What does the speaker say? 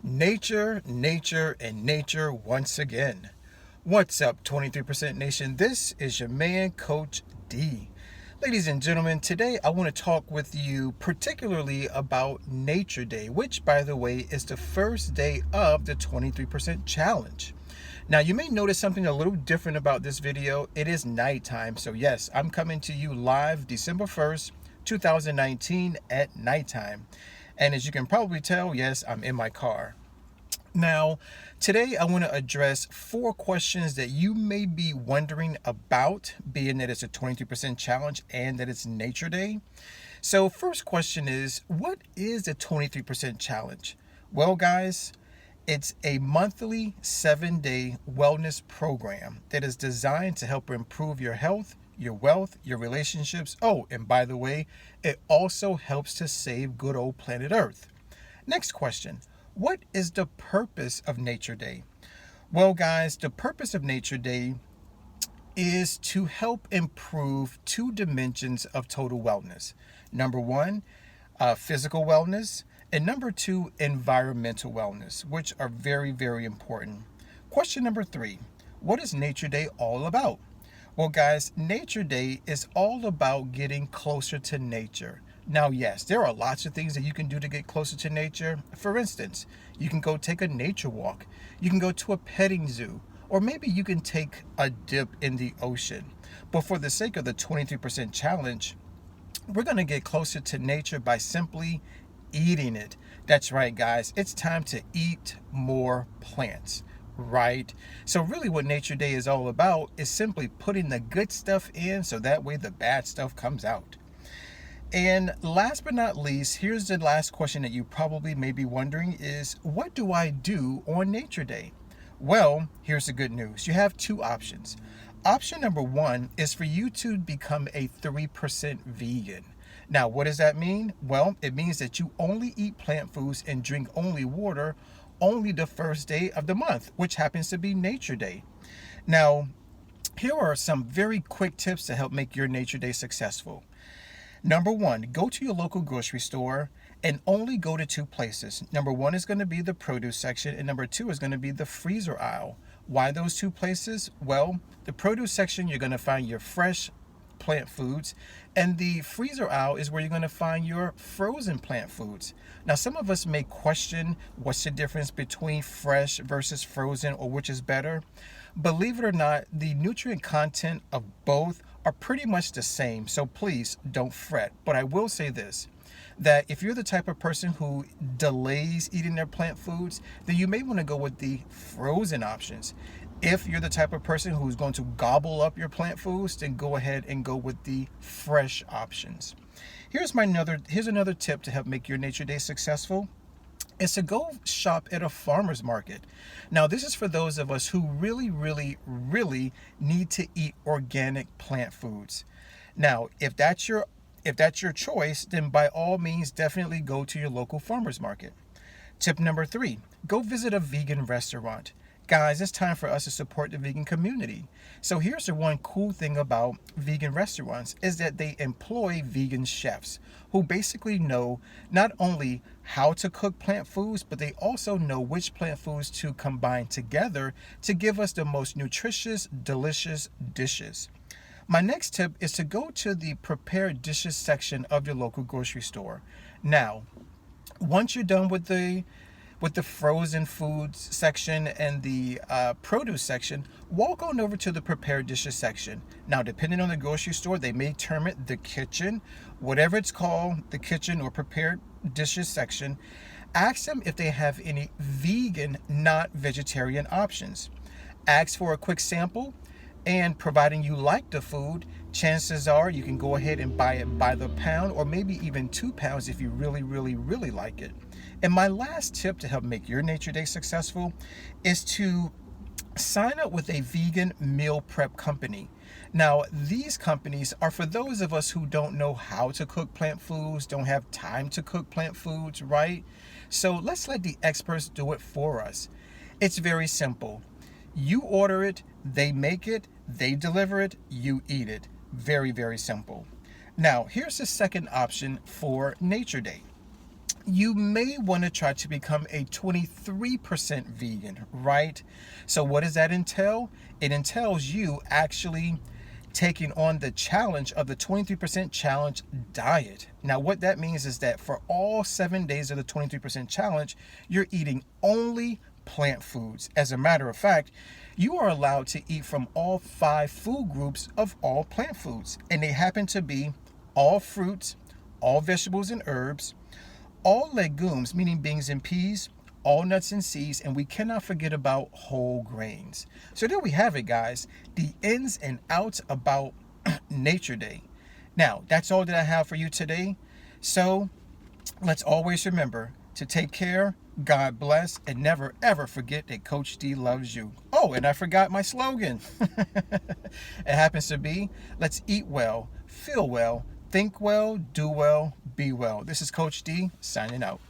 Nature, nature, and nature once again. What's up, 23% Nation? This is your man, Coach D. Ladies and gentlemen, today I want to talk with you particularly about Nature Day, which, by the way, is the first day of the 23% challenge. Now, you may notice something a little different about this video. It is nighttime, so yes, I'm coming to you live December 1st, 2019 at nighttime. And as you can probably tell, yes, I'm in my car. Now, today I want to address 4 questions that you may be wondering about, being that it's a 23% challenge and that it's Nature Day. So, first question is, what is the 23% challenge? Well, guys, it's a monthly 7-day wellness program that is designed to help improve your health, your wealth, your relationships. Oh, and by the way, it also helps to save good old planet Earth. Next question. What is the purpose of Nature Day? Well, guys, the purpose of Nature Day is to help improve 2 dimensions of total wellness. Number 1, physical wellness, and number 2, environmental wellness, which are very, very important. Question number 3, what is Nature Day all about? Well, guys, Nature Day is all about getting closer to nature. Now, yes, there are lots of things that you can do to get closer to nature. For instance, you can go take a nature walk. You can go to a petting zoo. Or maybe you can take a dip in the ocean. But for the sake of the 23% challenge, we're going to get closer to nature by simply eating it. That's right, guys. It's time to eat more plants. Right? So really what Nature Day is all about is simply putting the good stuff in so that way the bad stuff comes out. And last but not least, here's the last question that you probably may be wondering is, what do I do on Nature Day? Well, here's the good news. You have 2 options. Option number 1 is for you to become a 3% vegan. Now, what does that mean? Well, it means that you only eat plant foods and drink only water only the first day of the month, which happens to be Nature Day. Now, here are some very quick tips to help make your Nature Day successful. Number 1, go to your local grocery store and only go to 2 places. Number 1 is going to be the produce section, and number 2 is going to be the freezer aisle. Why those 2 places? Well, the produce section, you're going to find your fresh plant foods, and the freezer aisle is where you're going to find your frozen plant foods. Now, some of us may question what's the difference between fresh versus frozen, or which is better. Believe it or not, the nutrient content of both are pretty much the same, so please don't fret. But I will say this, that if you're the type of person who delays eating their plant foods, then you may want to go with the frozen options. If you're the type of person who's going to gobble up your plant foods, then go ahead and go with the fresh options. Here's another tip to help make your Nature Day successful. Is to go shop at a farmer's market. Now, this is for those of us who really, really, really need to eat organic plant foods. Now, if that's your choice, then by all means, definitely go to your local farmer's market. Tip number 3, go visit a vegan restaurant. Guys, it's time for us to support the vegan community. So here's the one cool thing about vegan restaurants is that they employ vegan chefs who basically know not only how to cook plant foods, but they also know which plant foods to combine together to give us the most nutritious, delicious dishes. My next tip is to go to the prepared dishes section of your local grocery store. Now, once you're done with the frozen foods section and the produce section, walk on over to the prepared dishes section. Now, depending on the grocery store, they may term it the kitchen, whatever it's called, the kitchen or prepared dishes section. Ask them if they have any vegan, not vegetarian options. Ask for a quick sample, and providing you like the food, chances are you can go ahead and buy it by the pound or maybe even 2 pounds if you really, really, really like it. And my last tip to help make your Nature Day successful is to sign up with a vegan meal prep company. Now, these companies are for those of us who don't know how to cook plant foods, don't have time to cook plant foods, right? So let's let the experts do it for us. It's very simple. You order it, they make it, they deliver it, you eat it. Very, very simple. Now, here's the second option for Nature Day. you may want to try to become a 23% vegan, right? So what does that entail? It entails you actually taking on the challenge of the 23% challenge diet. Now, what that means is that for all 7 days of the 23% challenge, you're eating only plant foods. As a matter of fact, you are allowed to eat from all 5 food groups of all plant foods, and they happen to be all fruits, all vegetables and herbs, all legumes, meaning beans and peas, all nuts and seeds, and we cannot forget about whole grains. So there we have it, guys. The ins and outs about Nature Day. Now, that's all that I have for you today. So let's always remember to take care, God bless, and never ever forget that Coach D loves you. Oh, and I forgot my slogan. It happens to be, let's eat well, feel well, think well, do well, be well. This is Coach D signing out.